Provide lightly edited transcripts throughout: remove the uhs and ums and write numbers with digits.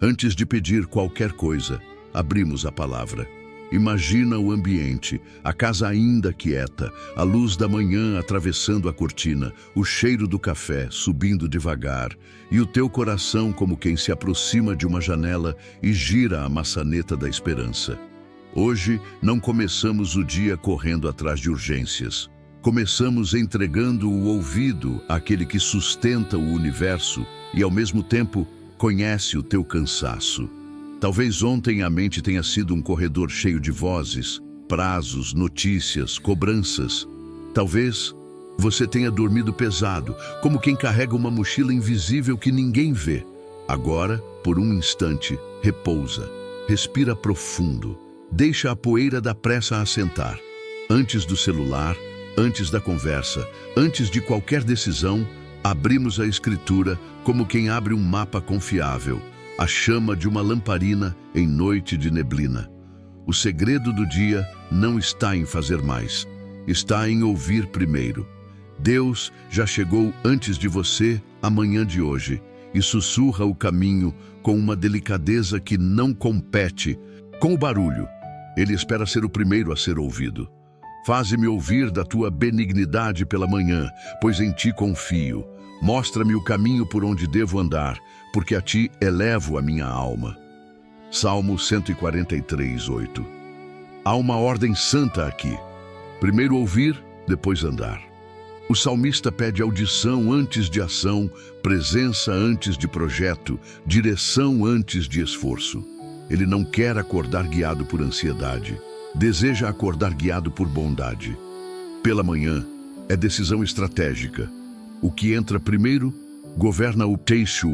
Antes de pedir qualquer coisa, abrimos a palavra. Imagina o ambiente, a casa ainda quieta, a luz da manhã atravessando a cortina, o cheiro do café subindo devagar e o teu coração como quem se aproxima de uma janela e gira a maçaneta da esperança. Hoje não começamos o dia correndo atrás de urgências. Começamos entregando o ouvido àquele que sustenta o universo e, ao mesmo tempo, conhece o teu cansaço. Talvez ontem a mente tenha sido um corredor cheio de vozes, prazos, notícias, cobranças. Talvez você tenha dormido pesado, como quem carrega uma mochila invisível que ninguém vê. Agora, por um instante, repousa, respira profundo, deixa a poeira da pressa assentar. Antes do celular, antes da conversa, antes de qualquer decisão, abrimos a escritura como quem abre um mapa confiável, a chama de uma lamparina em noite de neblina. O segredo do dia não está em fazer mais, está em ouvir primeiro. Deus já chegou antes de você a manhã de hoje e sussurra o caminho com uma delicadeza que não compete com o barulho. Ele espera ser o primeiro a ser ouvido. Faze-me ouvir da tua benignidade pela manhã, pois em ti confio. Mostra-me o caminho por onde devo andar, porque a ti elevo a minha alma. Salmo 143, 8. Há uma ordem santa aqui. Primeiro ouvir, depois andar. O salmista pede audição antes de ação, presença antes de projeto, direção antes de esforço. Ele não quer acordar guiado por ansiedade. Deseja acordar guiado por bondade. Pela manhã, é decisão estratégica. O que entra primeiro, governa o teixo.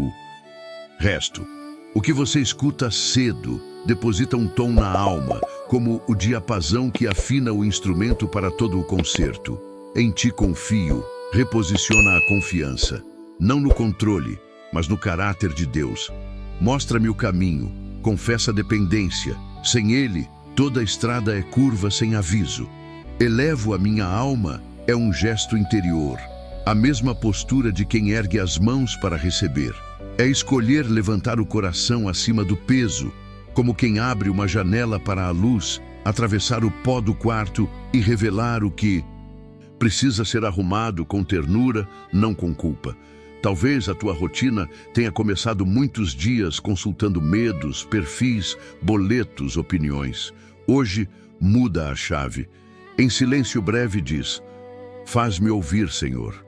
Resto. O que você escuta cedo, deposita um tom na alma, como o diapasão que afina o instrumento para todo o concerto. Em ti confio, reposiciona a confiança. Não no controle, mas no caráter de Deus. Mostra-me o caminho, confessa a dependência. Sem ele, toda a estrada é curva sem aviso. Elevo a minha alma é um gesto interior, a mesma postura de quem ergue as mãos para receber. É escolher levantar o coração acima do peso, como quem abre uma janela para a luz, atravessar o pó do quarto e revelar o que precisa ser arrumado com ternura, não com culpa. Talvez a tua rotina tenha começado muitos dias consultando medos, perfis, boletos, opiniões. Hoje, muda a chave. Em silêncio breve diz: faz-me ouvir, Senhor.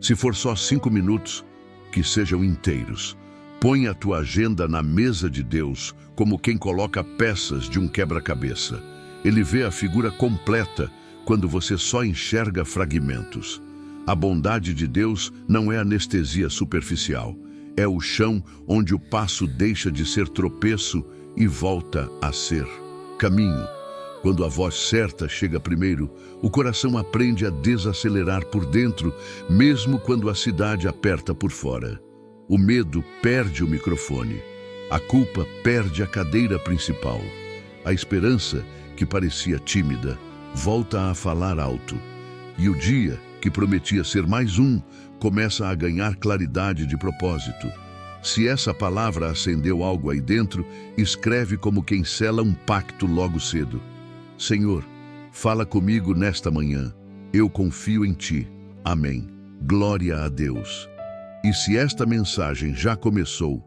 Se for só 5 minutos, que sejam inteiros. Põe a tua agenda na mesa de Deus, como quem coloca peças de um quebra-cabeça. Ele vê a figura completa quando você só enxerga fragmentos. A bondade de Deus não é anestesia superficial. É o chão onde o passo deixa de ser tropeço e volta a ser caminho. Quando a voz certa chega primeiro, o coração aprende a desacelerar por dentro, mesmo quando a cidade aperta por fora. O medo perde o microfone. A culpa perde a cadeira principal. A esperança, que parecia tímida, volta a falar alto. E o dia, que prometia ser mais um, começa a ganhar claridade de propósito. Se essa palavra acendeu algo aí dentro, escreve como quem sela um pacto logo cedo. Senhor, fala comigo nesta manhã. Eu confio em ti. Amém. Glória a Deus. E se esta mensagem já começou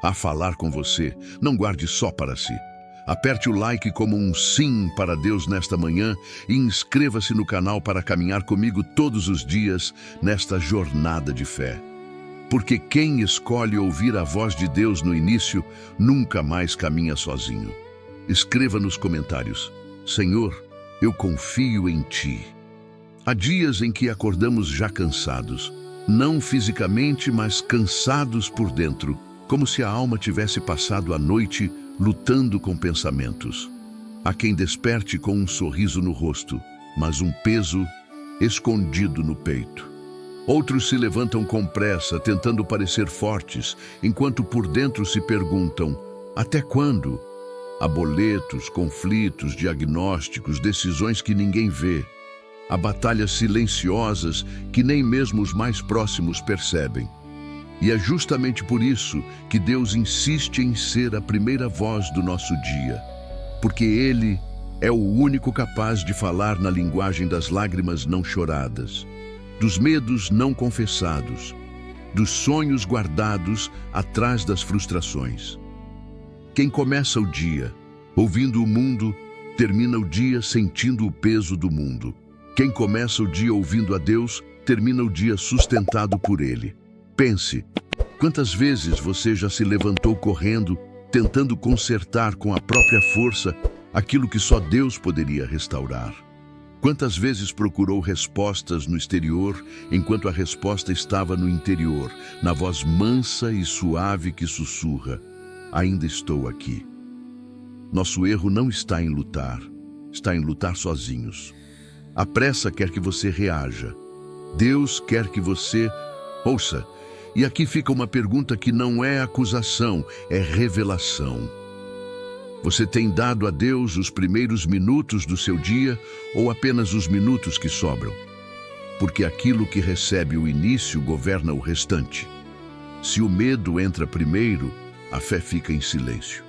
a falar com você, não guarde só para si. Aperte o like como um sim para Deus nesta manhã e inscreva-se no canal para caminhar comigo todos os dias nesta jornada de fé. Porque quem escolhe ouvir a voz de Deus no início, nunca mais caminha sozinho. Escreva nos comentários: Senhor, eu confio em ti. Há dias em que acordamos já cansados, não fisicamente, mas cansados por dentro, como se a alma tivesse passado a noite lutando com pensamentos. Há quem desperte com um sorriso no rosto, mas um peso escondido no peito. Outros se levantam com pressa, tentando parecer fortes, enquanto por dentro se perguntam: até quando? Há boletos, conflitos, diagnósticos, decisões que ninguém vê. Há batalhas silenciosas que nem mesmo os mais próximos percebem. E é justamente por isso que Deus insiste em ser a primeira voz do nosso dia, porque Ele é o único capaz de falar na linguagem das lágrimas não choradas, dos medos não confessados, dos sonhos guardados atrás das frustrações. Quem começa o dia ouvindo o mundo, termina o dia sentindo o peso do mundo. Quem começa o dia ouvindo a Deus, termina o dia sustentado por Ele. Pense, quantas vezes você já se levantou correndo, tentando consertar com a própria força aquilo que só Deus poderia restaurar? Quantas vezes procurou respostas no exterior, enquanto a resposta estava no interior, na voz mansa e suave que sussurra: ainda estou aqui. Nosso erro não está em lutar, está em lutar sozinhos. A pressa quer que você reaja. Deus quer que você ouça. E aqui fica uma pergunta que não é acusação, é revelação. Você tem dado a Deus os primeiros minutos do seu dia ou apenas os minutos que sobram? Porque aquilo que recebe o início governa o restante. Se o medo entra primeiro, a fé fica em silêncio.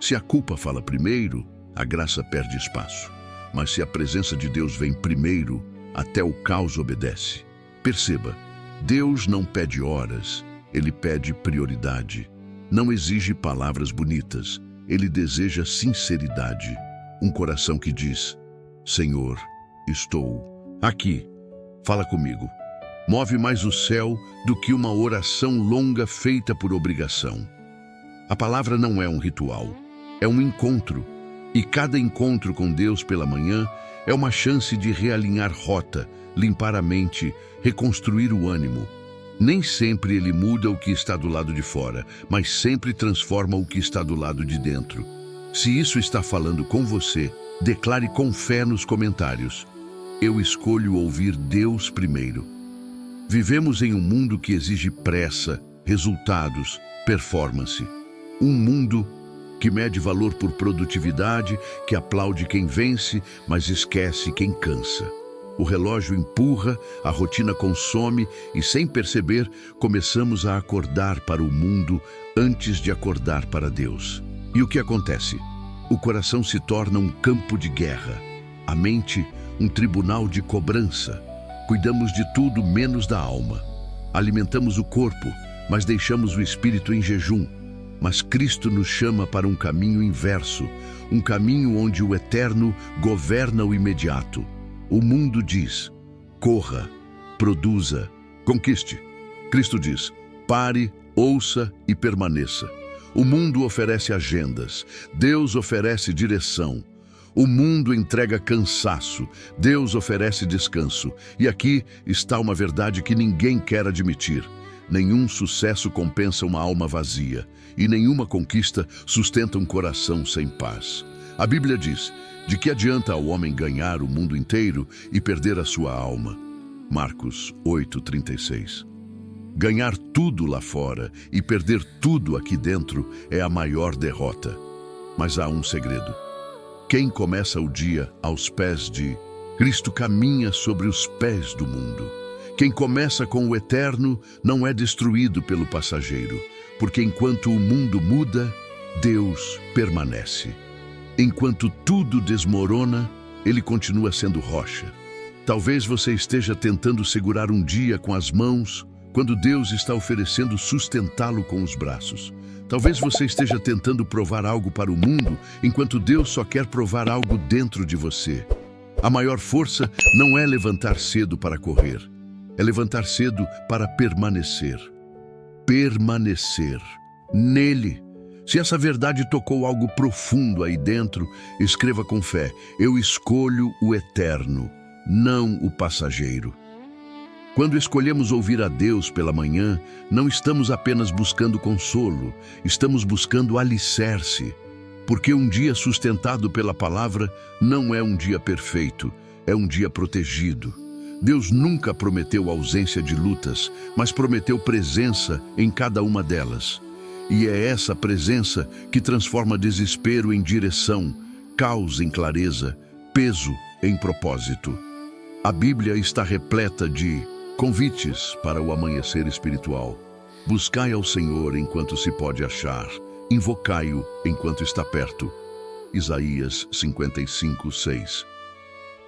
Se a culpa fala primeiro, a graça perde espaço. Mas se a presença de Deus vem primeiro, até o caos obedece. Perceba, Deus não pede horas, Ele pede prioridade. Não exige palavras bonitas, Ele deseja sinceridade. Um coração que diz: Senhor, estou aqui, fala comigo. Move mais o céu do que uma oração longa feita por obrigação. A palavra não é um ritual, é um encontro. E cada encontro com Deus pela manhã é uma chance de realinhar rota, limpar a mente, reconstruir o ânimo. Nem sempre Ele muda o que está do lado de fora, mas sempre transforma o que está do lado de dentro. Se isso está falando com você, declare com fé nos comentários: eu escolho ouvir Deus primeiro. Vivemos em um mundo que exige pressa, resultados, performance. Um mundo que mede valor por produtividade, que aplaude quem vence, mas esquece quem cansa. O relógio empurra, a rotina consome e, sem perceber, começamos a acordar para o mundo antes de acordar para Deus. E o que acontece? O coração se torna um campo de guerra, a mente um tribunal de cobrança. Cuidamos de tudo menos da alma. Alimentamos o corpo, mas deixamos o espírito em jejum. Mas Cristo nos chama para um caminho inverso, um caminho onde o eterno governa o imediato. O mundo diz: corra, produza, conquiste. Cristo diz: pare, ouça e permaneça. O mundo oferece agendas, Deus oferece direção. O mundo entrega cansaço, Deus oferece descanso. E aqui está uma verdade que ninguém quer admitir: nenhum sucesso compensa uma alma vazia, e nenhuma conquista sustenta um coração sem paz. A Bíblia diz: de que adianta ao homem ganhar o mundo inteiro e perder a sua alma? Marcos 8:36. Ganhar tudo lá fora e perder tudo aqui dentro é a maior derrota. Mas há um segredo. Quem começa o dia aos pés de Cristo caminha sobre os pés do mundo. Quem começa com o eterno não é destruído pelo passageiro, porque enquanto o mundo muda, Deus permanece. Enquanto tudo desmorona, Ele continua sendo rocha. Talvez você esteja tentando segurar um dia com as mãos, quando Deus está oferecendo sustentá-lo com os braços. Talvez você esteja tentando provar algo para o mundo, enquanto Deus só quer provar algo dentro de você. A maior força não é levantar cedo para correr, é levantar cedo para permanecer. Permanecer nele. Se essa verdade tocou algo profundo aí dentro, escreva com fé: eu escolho o eterno, não o passageiro. Quando escolhemos ouvir a Deus pela manhã, não estamos apenas buscando consolo, estamos buscando alicerce. Porque um dia sustentado pela palavra não é um dia perfeito, é um dia protegido. Deus nunca prometeu ausência de lutas, mas prometeu presença em cada uma delas. E é essa presença que transforma desespero em direção, caos em clareza, peso em propósito. A Bíblia está repleta de convites para o amanhecer espiritual. Buscai ao Senhor enquanto se pode achar, invocai-o enquanto está perto. Isaías 55:6.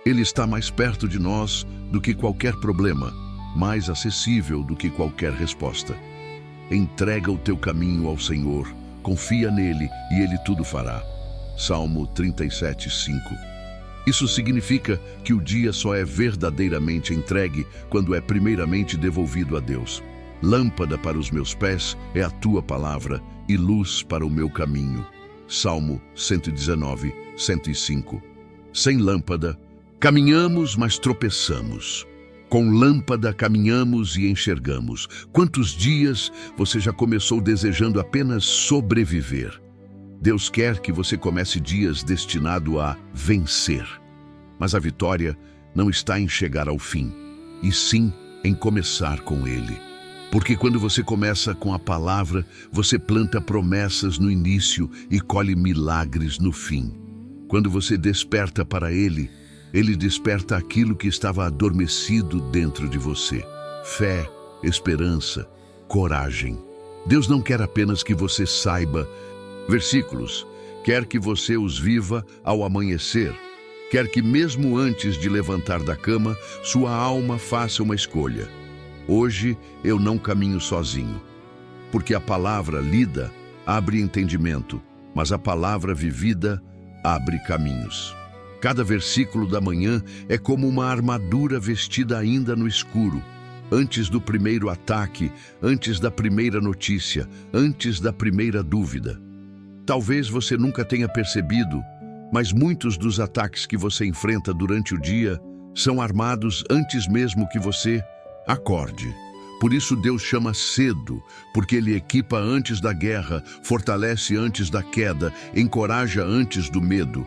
Ele está mais perto de nós do que qualquer problema, mais acessível do que qualquer resposta. Entrega o teu caminho ao Senhor, confia nele e ele tudo fará. Salmo 37:5. Isso significa que o dia só é verdadeiramente entregue quando é primeiramente devolvido a Deus. Lâmpada para os meus pés é a tua palavra e luz para o meu caminho. Salmo 119:105. Sem lâmpada, caminhamos, mas tropeçamos. Com lâmpada caminhamos e enxergamos. Quantos dias você já começou desejando apenas sobreviver? Deus quer que você comece dias destinado a vencer. Mas a vitória não está em chegar ao fim, e sim em começar com Ele. Porque quando você começa com a palavra, você planta promessas no início e colhe milagres no fim. Quando você desperta para Ele, Ele desperta aquilo que estava adormecido dentro de você. Fé, esperança, coragem. Deus não quer apenas que você saiba versículos, quer que você os viva ao amanhecer. Quer que mesmo antes de levantar da cama, sua alma faça uma escolha. Hoje eu não caminho sozinho, porque a palavra lida abre entendimento, mas a palavra vivida abre caminhos. Cada versículo da manhã é como uma armadura vestida ainda no escuro, antes do primeiro ataque, antes da primeira notícia, antes da primeira dúvida. Talvez você nunca tenha percebido, mas muitos dos ataques que você enfrenta durante o dia são armados antes mesmo que você acorde. Por isso Deus chama cedo, porque Ele equipa antes da guerra, fortalece antes da queda, encoraja antes do medo.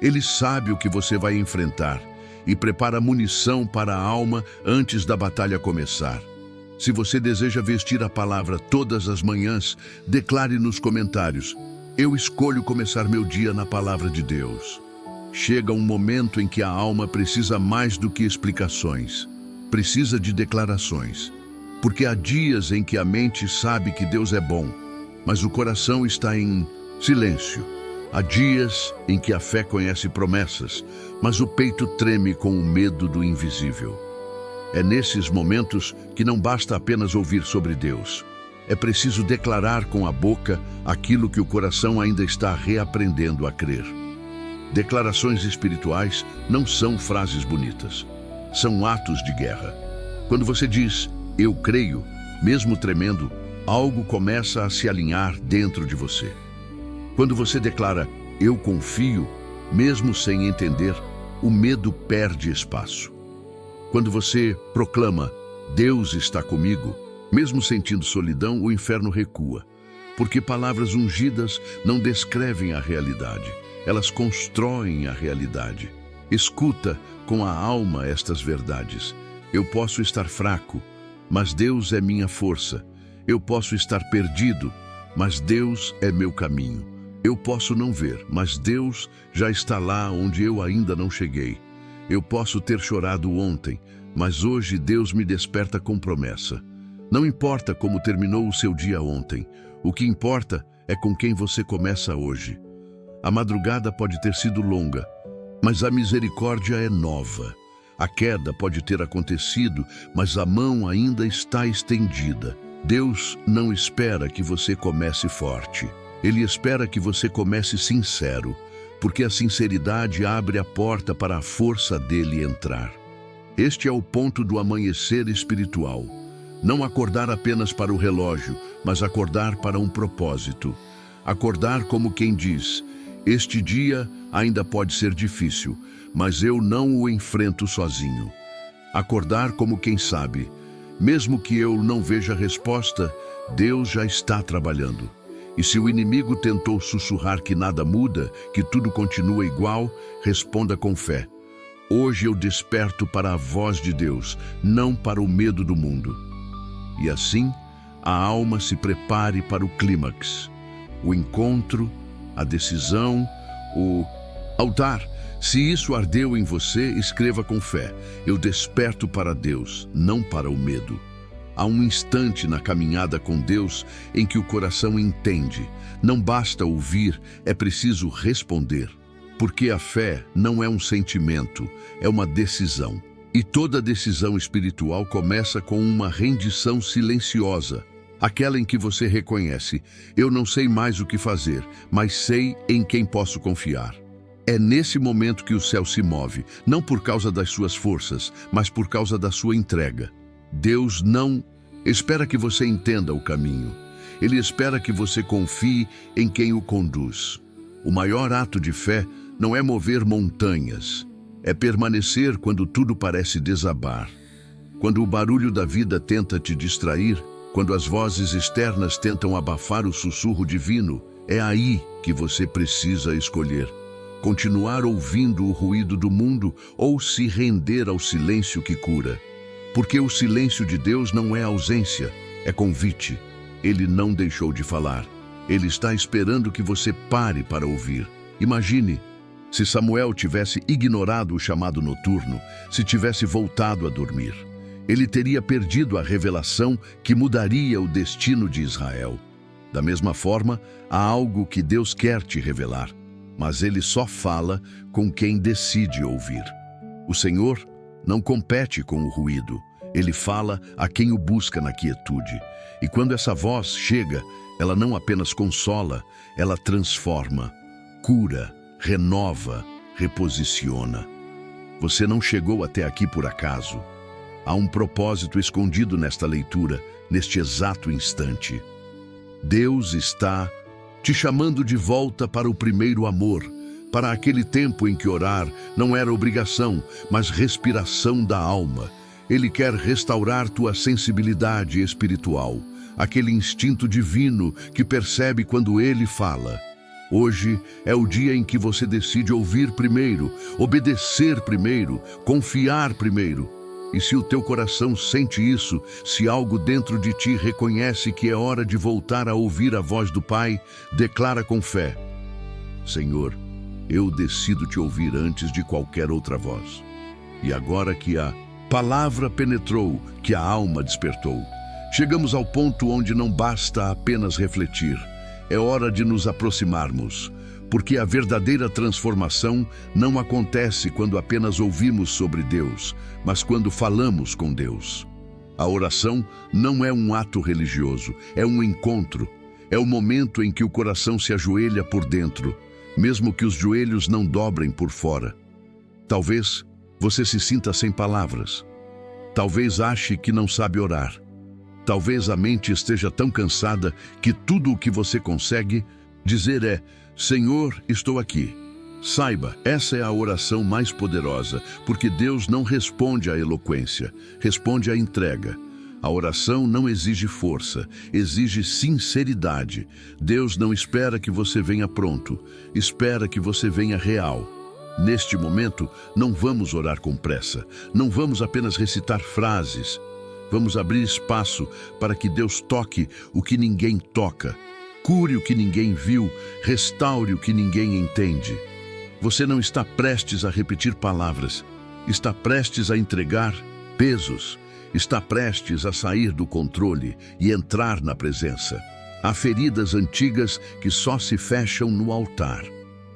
Ele sabe o que você vai enfrentar e prepara munição para a alma antes da batalha começar. Se você deseja vestir a palavra todas as manhãs, declare nos comentários: eu escolho começar meu dia na palavra de Deus. Chega um momento em que a alma precisa mais do que explicações. Precisa de declarações. Porque há dias em que a mente sabe que Deus é bom, mas o coração está em silêncio. Há dias em que a fé conhece promessas, mas o peito treme com o medo do invisível. É nesses momentos que não basta apenas ouvir sobre Deus. É preciso declarar com a boca aquilo que o coração ainda está reaprendendo a crer. Declarações espirituais não são frases bonitas. São atos de guerra. Quando você diz, eu creio, mesmo tremendo, algo começa a se alinhar dentro de você. Quando você declara, eu confio, mesmo sem entender, o medo perde espaço. Quando você proclama, Deus está comigo, mesmo sentindo solidão, o inferno recua. Porque palavras ungidas não descrevem a realidade, elas constroem a realidade. Escuta com a alma estas verdades. Eu posso estar fraco, mas Deus é minha força. Eu posso estar perdido, mas Deus é meu caminho. Eu posso não ver, mas Deus já está lá onde eu ainda não cheguei. Eu posso ter chorado ontem, mas hoje Deus me desperta com promessa. Não importa como terminou o seu dia ontem, o que importa é com quem você começa hoje. A madrugada pode ter sido longa, mas a misericórdia é nova. A queda pode ter acontecido, mas a mão ainda está estendida. Deus não espera que você comece forte. Ele espera que você comece sincero, porque a sinceridade abre a porta para a força dele entrar. Este é o ponto do amanhecer espiritual. Não acordar apenas para o relógio, mas acordar para um propósito. Acordar como quem diz, este dia ainda pode ser difícil, mas eu não o enfrento sozinho. Acordar como quem sabe, mesmo que eu não veja resposta, Deus já está trabalhando. E se o inimigo tentou sussurrar que nada muda, que tudo continua igual, responda com fé. Hoje eu desperto para a voz de Deus, não para o medo do mundo. E assim, a alma se prepare para o clímax, o encontro, a decisão, o altar. Se isso ardeu em você, escreva com fé. Eu desperto para Deus, não para o medo. Há um instante na caminhada com Deus em que o coração entende. Não basta ouvir, é preciso responder. Porque a fé não é um sentimento, é uma decisão. E toda decisão espiritual começa com uma rendição silenciosa. Aquela em que você reconhece: eu não sei mais o que fazer, mas sei em quem posso confiar. É nesse momento que o céu se move, não por causa das suas forças, mas por causa da sua entrega. Deus não espera que você entenda o caminho. Ele espera que você confie em quem o conduz. O maior ato de fé não é mover montanhas, é permanecer quando tudo parece desabar. Quando o barulho da vida tenta te distrair, quando as vozes externas tentam abafar o sussurro divino, é aí que você precisa escolher. Continuar ouvindo o ruído do mundo ou se render ao silêncio que cura. Porque o silêncio de Deus não é ausência, é convite. Ele não deixou de falar. Ele está esperando que você pare para ouvir. Imagine, se Samuel tivesse ignorado o chamado noturno, se tivesse voltado a dormir. Ele teria perdido a revelação que mudaria o destino de Israel. Da mesma forma, há algo que Deus quer te revelar, mas Ele só fala com quem decide ouvir. O Senhor não compete com o ruído. Ele fala a quem o busca na quietude. E quando essa voz chega, ela não apenas consola, ela transforma, cura, renova, reposiciona. Você não chegou até aqui por acaso. Há um propósito escondido nesta leitura, neste exato instante. Deus está te chamando de volta para o primeiro amor, para aquele tempo em que orar não era obrigação, mas respiração da alma. Ele quer restaurar tua sensibilidade espiritual, aquele instinto divino que percebe quando Ele fala. Hoje é o dia em que você decide ouvir primeiro, obedecer primeiro, confiar primeiro. E se o teu coração sente isso, se algo dentro de ti reconhece que é hora de voltar a ouvir a voz do Pai, declara com fé: Senhor, eu decido te ouvir antes de qualquer outra voz. E agora que a palavra penetrou, que a alma despertou, chegamos ao ponto onde não basta apenas refletir. É hora de nos aproximarmos, porque a verdadeira transformação não acontece quando apenas ouvimos sobre Deus, mas quando falamos com Deus. A oração não é um ato religioso, é um encontro. É o momento em que o coração se ajoelha por dentro, mesmo que os joelhos não dobrem por fora. Talvez você se sinta sem palavras. Talvez ache que não sabe orar. Talvez a mente esteja tão cansada que tudo o que você consegue dizer é: Senhor, estou aqui. Saiba, essa é a oração mais poderosa, porque Deus não responde à eloquência, responde à entrega. A oração não exige força, exige sinceridade. Deus não espera que você venha pronto, espera que você venha real. Neste momento, não vamos orar com pressa, não vamos apenas recitar frases. Vamos abrir espaço para que Deus toque o que ninguém toca, cure o que ninguém viu, restaure o que ninguém entende. Você não está prestes a repetir palavras, está prestes a entregar pesos, está prestes a sair do controle e entrar na presença. Há feridas antigas que só se fecham no altar.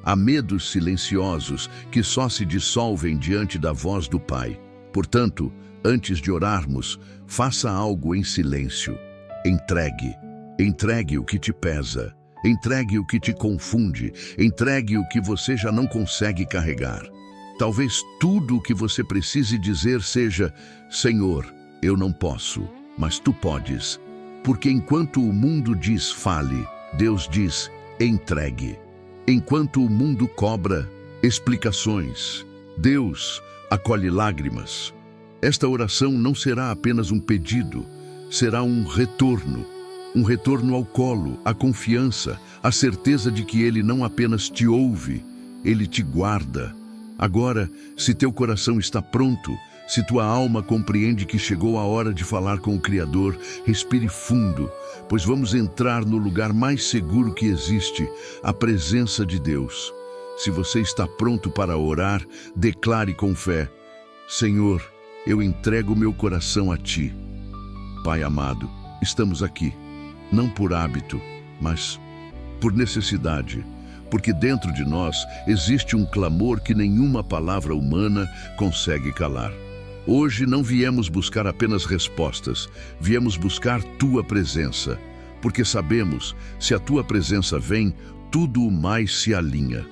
Há medos silenciosos que só se dissolvem diante da voz do Pai. Portanto, antes de orarmos, faça algo em silêncio. Entregue o que te pesa. Entregue o que te confunde. Entregue o que você já não consegue carregar. Talvez tudo o que você precise dizer seja: Senhor, eu não posso, mas Tu podes. Porque enquanto o mundo diz fale, Deus diz entregue. Enquanto o mundo cobra explicações, Deus acolhe lágrimas. Esta oração não será apenas um pedido, será um retorno ao colo, à confiança, à certeza de que Ele não apenas te ouve, Ele te guarda. Agora, se teu coração está pronto, se tua alma compreende que chegou a hora de falar com o Criador, respire fundo, pois vamos entrar no lugar mais seguro que existe, a presença de Deus. Se você está pronto para orar, declare com fé: Senhor, eu entrego meu coração a Ti. Pai amado, estamos aqui, não por hábito, mas por necessidade, porque dentro de nós existe um clamor que nenhuma palavra humana consegue calar. Hoje não viemos buscar apenas respostas, viemos buscar Tua presença, porque sabemos, se a Tua presença vem, tudo o mais se alinha.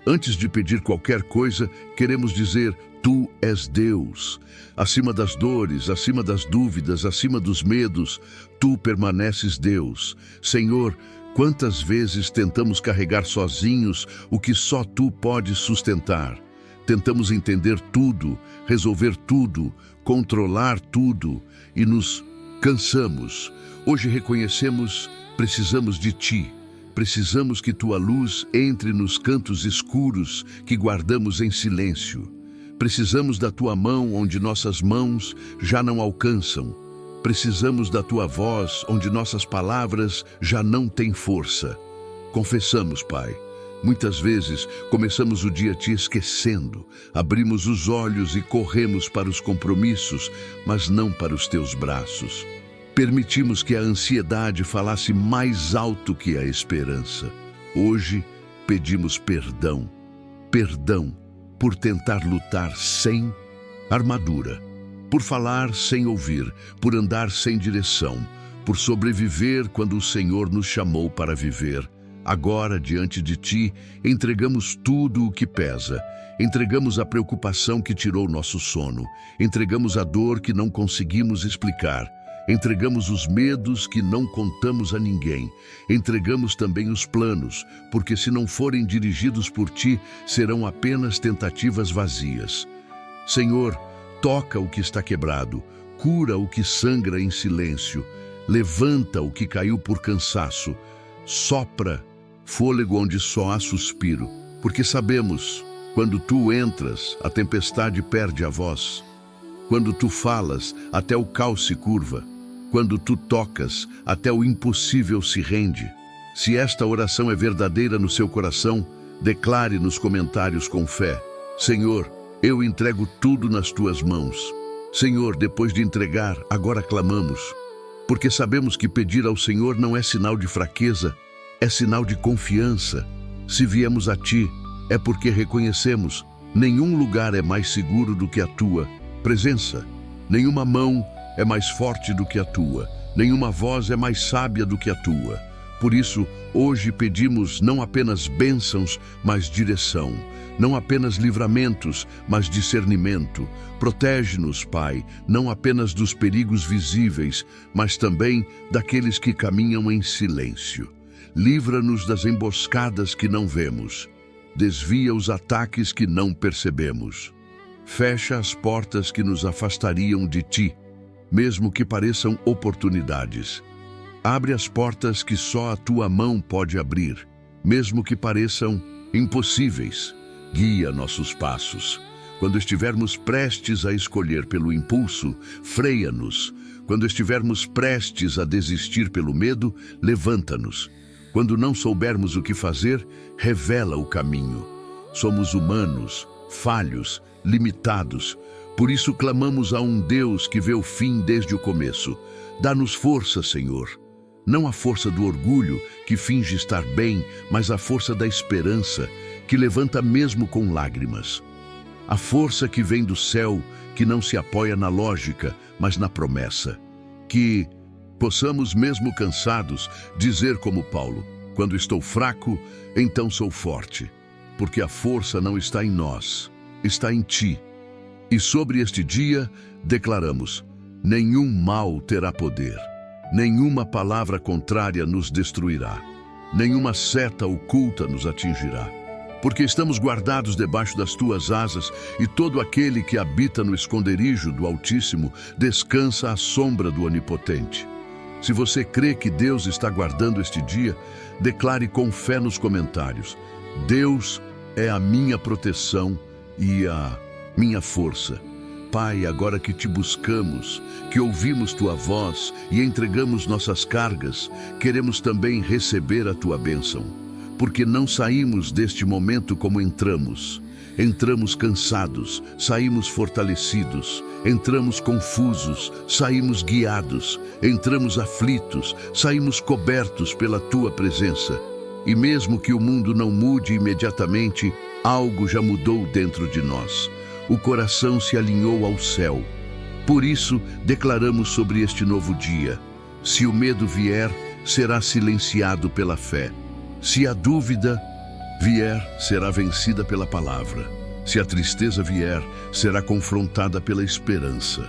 Antes de pedir qualquer coisa, queremos dizer: Tu és Deus. Acima das dores, acima das dúvidas, acima dos medos, Tu permaneces Deus. Senhor, quantas vezes tentamos carregar sozinhos o que só Tu podes sustentar? Tentamos entender tudo, resolver tudo, controlar tudo e nos cansamos. Hoje reconhecemos, precisamos de Ti. Precisamos que Tua luz entre nos cantos escuros que guardamos em silêncio. Precisamos da Tua mão onde nossas mãos já não alcançam. Precisamos da Tua voz onde nossas palavras já não têm força. Confessamos, Pai, muitas vezes começamos o dia Te esquecendo. Abrimos os olhos e corremos para os compromissos, mas não para os Teus braços. Permitimos que a ansiedade falasse mais alto que a esperança. Hoje pedimos perdão. Perdão por tentar lutar sem armadura, por falar sem ouvir, por andar sem direção, por sobreviver quando o Senhor nos chamou para viver. Agora, diante de Ti, entregamos tudo o que pesa. Entregamos a preocupação que tirou nosso sono. Entregamos a dor que não conseguimos explicar. Entregamos os medos que não contamos a ninguém. Entregamos também os planos, porque se não forem dirigidos por Ti, serão apenas tentativas vazias. Senhor, toca o que está quebrado, cura o que sangra em silêncio, levanta o que caiu por cansaço, sopra fôlego onde só há suspiro, porque sabemos, quando Tu entras, a tempestade perde a voz. Quando Tu falas, até o caos se curva. Quando Tu tocas, até o impossível se rende. Se esta oração é verdadeira no seu coração, declare nos comentários com fé: Senhor, eu entrego tudo nas Tuas mãos. Senhor, depois de entregar, agora clamamos, porque sabemos que pedir ao Senhor não é sinal de fraqueza, é sinal de confiança. Se viemos a Ti, é porque reconhecemos: nenhum lugar é mais seguro do que a Tua presença. Nenhuma mão é mais forte do que a Tua. Nenhuma voz é mais sábia do que a Tua. Por isso, hoje pedimos não apenas bênçãos, mas direção. Não apenas livramentos, mas discernimento. Protege-nos, Pai, não apenas dos perigos visíveis, mas também daqueles que caminham em silêncio. Livra-nos das emboscadas que não vemos. Desvia os ataques que não percebemos. Fecha as portas que nos afastariam de Ti, mesmo que pareçam oportunidades. Abre as portas que só a Tua mão pode abrir, mesmo que pareçam impossíveis. Guia nossos passos. Quando estivermos prestes a escolher pelo impulso, freia-nos. Quando estivermos prestes a desistir pelo medo, levanta-nos. Quando não soubermos o que fazer, revela o caminho. Somos humanos, falhos, limitados. Por isso clamamos a um Deus que vê o fim desde o começo. Dá-nos força, Senhor. Não a força do orgulho, que finge estar bem, mas a força da esperança, que levanta mesmo com lágrimas. A força que vem do céu, que não se apoia na lógica, mas na promessa. Que possamos, mesmo cansados, dizer como Paulo: quando estou fraco, então sou forte. Porque a força não está em nós, está em Ti. E sobre este dia, declaramos: nenhum mal terá poder, nenhuma palavra contrária nos destruirá, nenhuma seta oculta nos atingirá. Porque estamos guardados debaixo das Tuas asas, e todo aquele que habita no esconderijo do Altíssimo descansa à sombra do Onipotente. Se você crê que Deus está guardando este dia, declare com fé nos comentários: Deus é a minha proteção e a minha força. Pai, agora que Te buscamos, que ouvimos Tua voz e entregamos nossas cargas, queremos também receber a Tua bênção. Porque não saímos deste momento como entramos. entramos cansados, saímos fortalecidos. Entramos confusos, saímos guiados. Entramos aflitos, saímos cobertos pela tua presença. E mesmo que o mundo não mude imediatamente, algo já mudou dentro de nós. O coração se alinhou ao céu. Por isso, declaramos sobre este novo dia: se o medo vier, será silenciado pela fé. Se a dúvida vier, será vencida pela palavra. Se a tristeza vier, será confrontada pela esperança.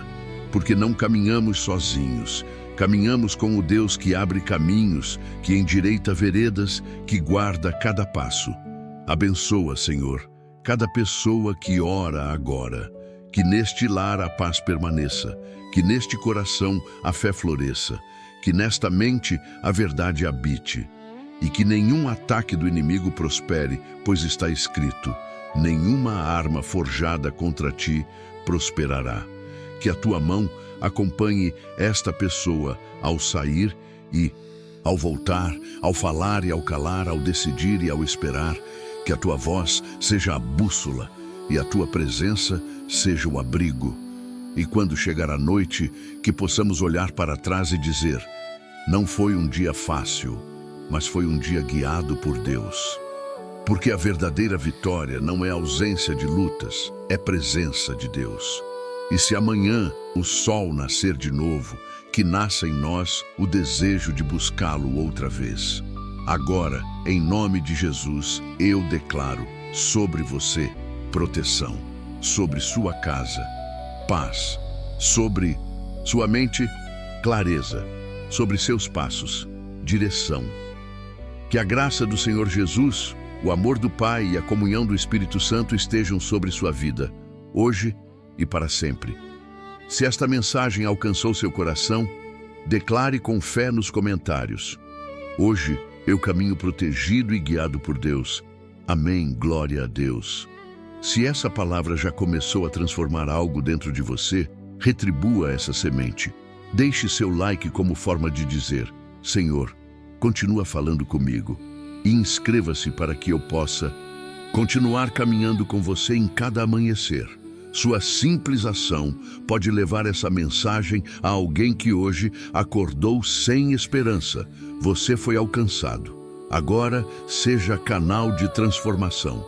Porque não caminhamos sozinhos. Caminhamos com o Deus que abre caminhos, que endireita veredas, que guarda cada passo. Abençoa, Senhor, cada pessoa que ora agora. Que neste lar a paz permaneça. Que neste coração a fé floresça. Que nesta mente a verdade habite. E que nenhum ataque do inimigo prospere, pois está escrito: nenhuma arma forjada contra ti prosperará. Que a tua mão acompanhe esta pessoa ao sair e ao voltar, ao falar e ao calar, ao decidir e ao esperar. Que a tua voz seja a bússola e a tua presença seja o abrigo. E quando chegar a noite, que possamos olhar para trás e dizer: não foi um dia fácil, mas foi um dia guiado por Deus. Porque a verdadeira vitória não é ausência de lutas, é presença de Deus. E se amanhã o sol nascer de novo, que nasça em nós o desejo de buscá-lo outra vez. Agora, em nome de Jesus, eu declaro sobre você proteção, sobre sua casa, paz, sobre sua mente, clareza, sobre seus passos, direção. Que a graça do Senhor Jesus, o amor do Pai e a comunhão do Espírito Santo estejam sobre sua vida, hoje e para sempre. Se esta mensagem alcançou seu coração, declare com fé nos comentários: hoje eu caminho protegido e guiado por Deus. Amém, glória a Deus. Se essa palavra já começou a transformar algo dentro de você, retribua essa semente. Deixe seu like como forma de dizer: Senhor, continua falando comigo. E inscreva-se para que eu possa continuar caminhando com você em cada amanhecer. Sua simples ação pode levar essa mensagem a alguém que hoje acordou sem esperança. Você foi alcançado. Agora seja canal de transformação.